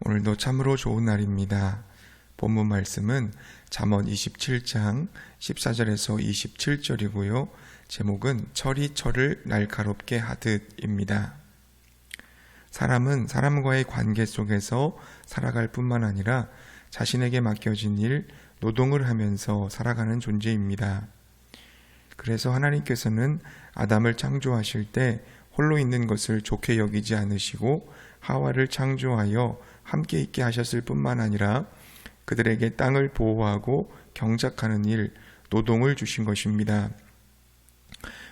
오늘도 참으로 좋은 날입니다. 본문 말씀은 잠언 27장 14절에서 27절이고요. 제목은 철이 철을 날카롭게 하듯입니다. 사람은 사람과의 관계 속에서 살아갈 뿐만 아니라 자신에게 맡겨진 일, 노동을 하면서 살아가는 존재입니다. 그래서 하나님께서는 아담을 창조하실 때 홀로 있는 것을 좋게 여기지 않으시고 하와를 창조하여 함께 있게 하셨을 뿐만 아니라 그들에게 땅을 보호하고 경작하는 일, 노동을 주신 것입니다.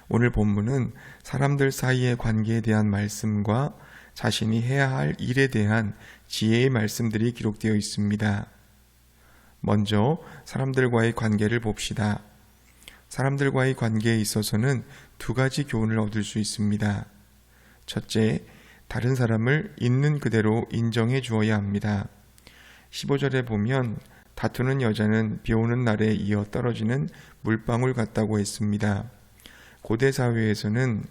오늘 본문은 사람들 사이의 관계에 대한 말씀과 자신이 해야 할 일에 대한 지혜의 말씀들이 기록되어 있습니다. 먼저 사람들과의 관계를 봅시다. 사람들과의 관계에 있어서는 두 가지 교훈을 얻을 수 있습니다. 첫째, 다른 사람을 있는 그대로 인정해 주어야 합니다. 15절에 보면 다투는 여자는 비 오는 날에 이어 떨어지는 물방울 같다고 했습니다. 고대 사회에서는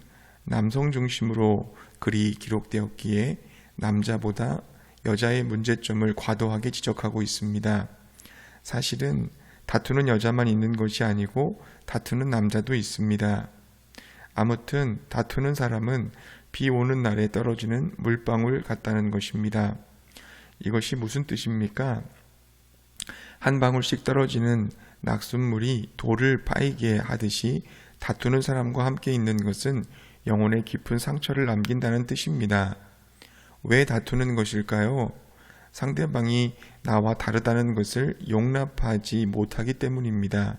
남성 중심으로 글이 기록되었기에 남자보다 여자의 문제점을 과도하게 지적하고 있습니다. 사실은 다투는 여자만 있는 것이 아니고 다투는 남자도 있습니다. 아무튼 다투는 사람은 비 오는 날에 떨어지는 물방울 같다는 것입니다. 이것이 무슨 뜻입니까? 한 방울씩 떨어지는 낙숫물이 돌을 파이게 하듯이 다투는 사람과 함께 있는 것은 영혼에 깊은 상처를 남긴다는 뜻입니다. 왜 다투는 것일까요? 상대방이 나와 다르다는 것을 용납하지 못하기 때문입니다.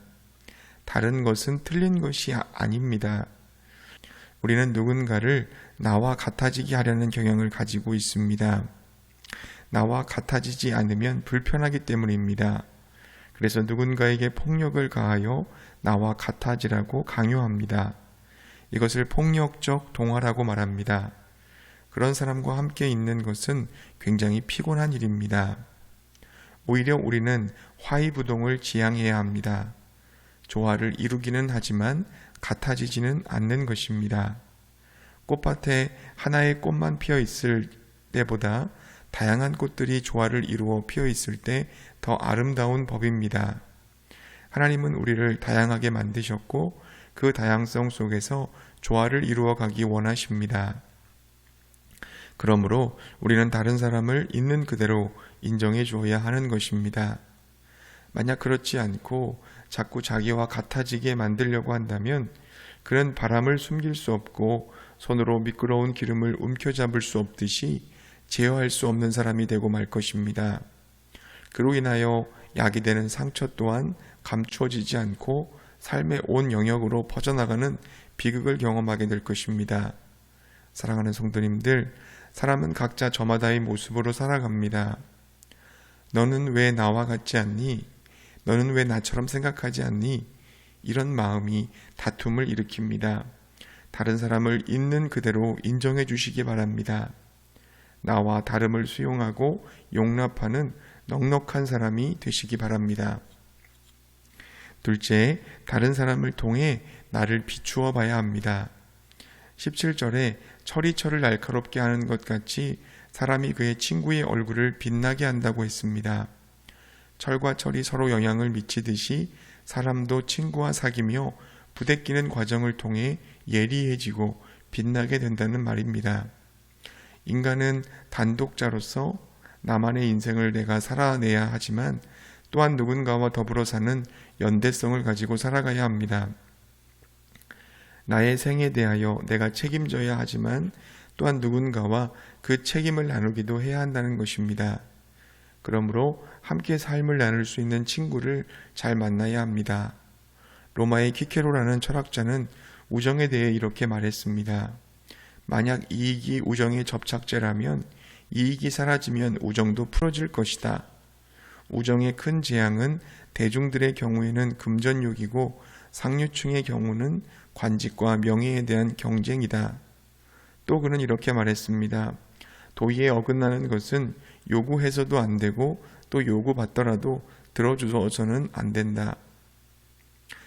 다른 것은 틀린 것이 아닙니다. 우리는 누군가를 나와 같아지게 하려는 경향을 가지고 있습니다. 나와 같아지지 않으면 불편하기 때문입니다. 그래서 누군가에게 폭력을 가하여 나와 같아지라고 강요합니다. 이것을 폭력적 동화라고 말합니다. 그런 사람과 함께 있는 것은 굉장히 피곤한 일입니다. 오히려 우리는 화의부동을 지향해야 합니다. 조화를 이루기는 하지만 같아지지는 않는 것입니다. 꽃밭에 하나의 꽃만 피어 있을 때보다 다양한 꽃들이 조화를 이루어 피어 있을 때 더 아름다운 법입니다. 하나님은 우리를 다양하게 만드셨고 그 다양성 속에서 조화를 이루어 가기 원하십니다. 그러므로 우리는 다른 사람을 있는 그대로 인정해 주어야 하는 것입니다. 만약 그렇지 않고 자꾸 자기와 같아지게 만들려고 한다면 그는 바람을 숨길 수 없고 손으로 미끄러운 기름을 움켜잡을 수 없듯이 제어할 수 없는 사람이 되고 말 것입니다. 그로 인하여 야기되는 상처 또한 감추어지지 않고 삶의 온 영역으로 퍼져나가는 비극을 경험하게 될 것입니다. 사랑하는 성도님들, 사람은 각자 저마다의 모습으로 살아갑니다. 너는 왜 나와 같지 않니? 너는 왜 나처럼 생각하지 않니? 이런 마음이 다툼을 일으킵니다. 다른 사람을 있는 그대로 인정해 주시기 바랍니다. 나와 다름을 수용하고 용납하는 넉넉한 사람이 되시기 바랍니다. 둘째, 다른 사람을 통해 나를 비추어 봐야 합니다. 17절에 철이 철을 날카롭게 하는 것 같이 사람이 그의 친구의 얼굴을 빛나게 한다고 했습니다. 철과 철이 서로 영향을 미치듯이 사람도 친구와 사귀며 부대끼는 과정을 통해 예리해지고 빛나게 된다는 말입니다. 인간은 단독자로서 나만의 인생을 내가 살아내야 하지만 또한 누군가와 더불어 사는 연대성을 가지고 살아가야 합니다. 나의 생에 대하여 내가 책임져야 하지만 또한 누군가와 그 책임을 나누기도 해야 한다는 것입니다. 그러므로 함께 삶을 나눌 수 있는 친구를 잘 만나야 합니다. 로마의 키케로라는 철학자는 우정에 대해 이렇게 말했습니다. 만약 이익이 우정의 접착제라면 이익이 사라지면 우정도 풀어질 것이다. 우정의 큰 재앙은 대중들의 경우에는 금전욕이고 상류층의 경우는 관직과 명예에 대한 경쟁이다. 또 그는 이렇게 말했습니다. 도의에 어긋나는 것은 요구해서도 안 되고 또 요구받더라도 들어줘서는 안 된다.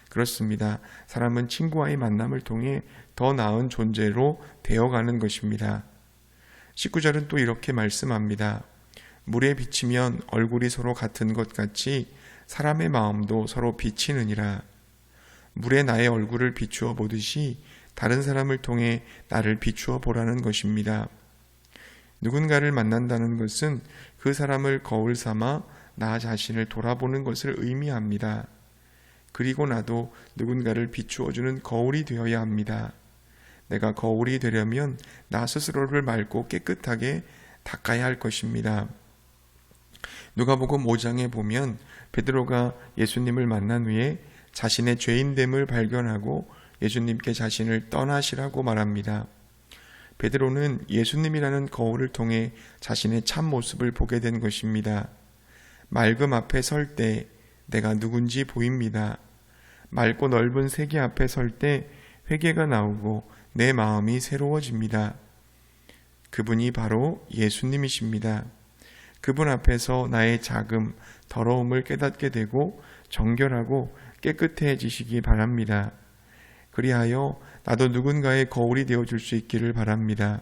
그렇습니다. 사람은 친구와의 만남을 통해 더 나은 존재로 되어가는 것입니다. 19절은 또 이렇게 말씀합니다. 물에 비치면 얼굴이 서로 같은 것 같이 사람의 마음도 서로 비치느니라. 물에 나의 얼굴을 비추어 보듯이 다른 사람을 통해 나를 비추어 보라는 것입니다. 누군가를 만난다는 것은 그 사람을 거울 삼아 나 자신을 돌아보는 것을 의미합니다. 그리고 나도 누군가를 비추어주는 거울이 되어야 합니다. 내가 거울이 되려면 나 스스로를 맑고 깨끗하게 닦아야 할 것입니다. 누가복음 5장에 보면 베드로가 예수님을 만난 후에 자신의 죄인됨을 발견하고 예수님께 자신을 떠나시라고 말합니다. 베드로는 예수님이라는 거울을 통해 자신의 참 모습을 보게 된 것입니다. 맑음 앞에 설 때 내가 누군지 보입니다. 맑고 넓은 세계 앞에 설 때 회개가 나오고 내 마음이 새로워집니다. 그분이 바로 예수님이십니다. 그분 앞에서 나의 자금, 더러움을 깨닫게 되고 정결하고 깨끗해지시기 바랍니다. 그리하여 나도 누군가의 거울이 되어줄 수 있기를 바랍니다.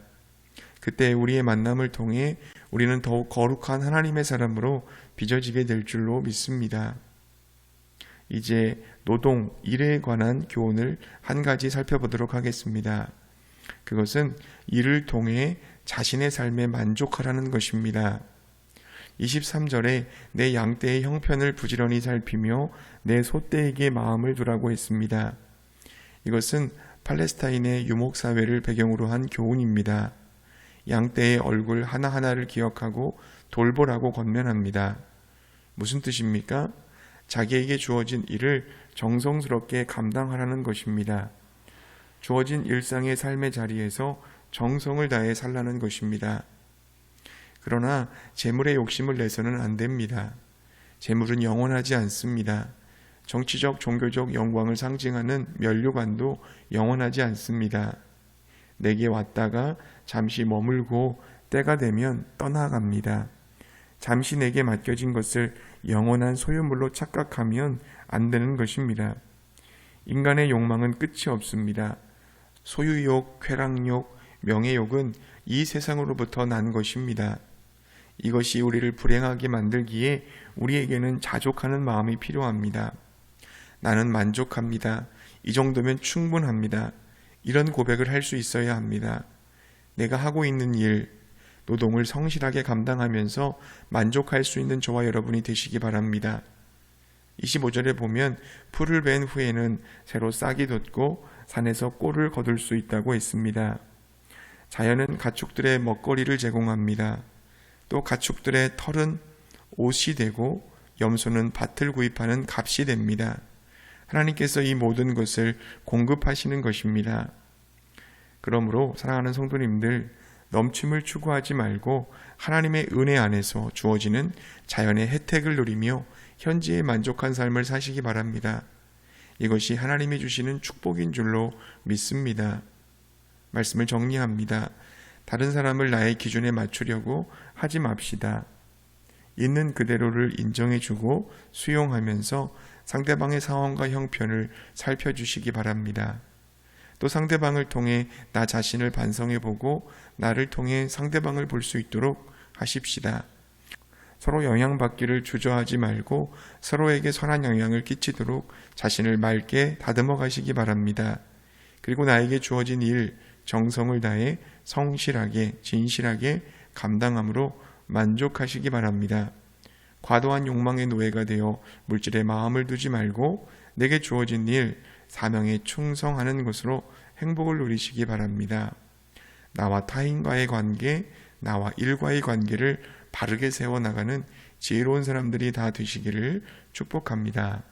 그때 우리의 만남을 통해 우리는 더욱 거룩한 하나님의 사람으로 빚어지게 될 줄로 믿습니다. 이제 노동, 일에 관한 교훈을 한 가지 살펴보도록 하겠습니다. 그것은 일을 통해 자신의 삶에 만족하라는 것입니다. 23절에 내 양떼의 형편을 부지런히 살피며 내 소떼에게 마음을 두라고 했습니다. 이것은 팔레스타인의 유목사회를 배경으로 한 교훈입니다. 양떼의 얼굴 하나하나를 기억하고 돌보라고 권면합니다. 무슨 뜻입니까? 자기에게 주어진 일을 정성스럽게 감당하라는 것입니다. 주어진 일상의 삶의 자리에서 정성을 다해 살라는 것입니다. 그러나 재물의 욕심을 내서는 안 됩니다. 재물은 영원하지 않습니다. 정치적, 종교적 영광을 상징하는 면류관도 영원하지 않습니다. 내게 왔다가 잠시 머물고 때가 되면 떠나갑니다. 잠시 내게 맡겨진 것을 영원한 소유물로 착각하면 안 되는 것입니다. 인간의 욕망은 끝이 없습니다. 소유욕, 쾌락욕, 명예욕은 이 세상으로부터 난 것입니다. 이것이 우리를 불행하게 만들기에 우리에게는 자족하는 마음이 필요합니다. 나는 만족합니다. 이 정도면 충분합니다. 이런 고백을 할 수 있어야 합니다. 내가 하고 있는 일, 노동을 성실하게 감당하면서 만족할 수 있는 저와 여러분이 되시기 바랍니다. 25절에 보면 풀을 벤 후에는 새로 싹이 돋고 산에서 꼴을 거둘 수 있다고 했습니다. 자연은 가축들의 먹거리를 제공합니다. 또 가축들의 털은 옷이 되고 염소는 밭을 구입하는 값이 됩니다. 하나님께서 이 모든 것을 공급하시는 것입니다. 그러므로 사랑하는 성도님들, 넘침을 추구하지 말고 하나님의 은혜 안에서 주어지는 자연의 혜택을 누리며 현지에 만족한 삶을 사시기 바랍니다. 이것이 하나님이 주시는 축복인 줄로 믿습니다. 말씀을 정리합니다. 다른 사람을 나의 기준에 맞추려고 하지 맙시다. 있는 그대로를 인정해주고 수용하면서 상대방의 상황과 형편을 살펴주시기 바랍니다. 또 상대방을 통해 나 자신을 반성해보고 나를 통해 상대방을 볼 수 있도록 하십시다. 서로 영향받기를 주저하지 말고 서로에게 선한 영향을 끼치도록 자신을 맑게 다듬어 가시기 바랍니다. 그리고 나에게 주어진 일, 정성을 다해 성실하게, 진실하게 감당함으로 만족하시기 바랍니다. 과도한 욕망의 노예가 되어 물질에 마음을 두지 말고 내게 주어진 일, 사명에 충성하는 것으로 행복을 누리시기 바랍니다. 나와 타인과의 관계, 나와 일과의 관계를 바르게 세워나가는 지혜로운 사람들이 다 되시기를 축복합니다.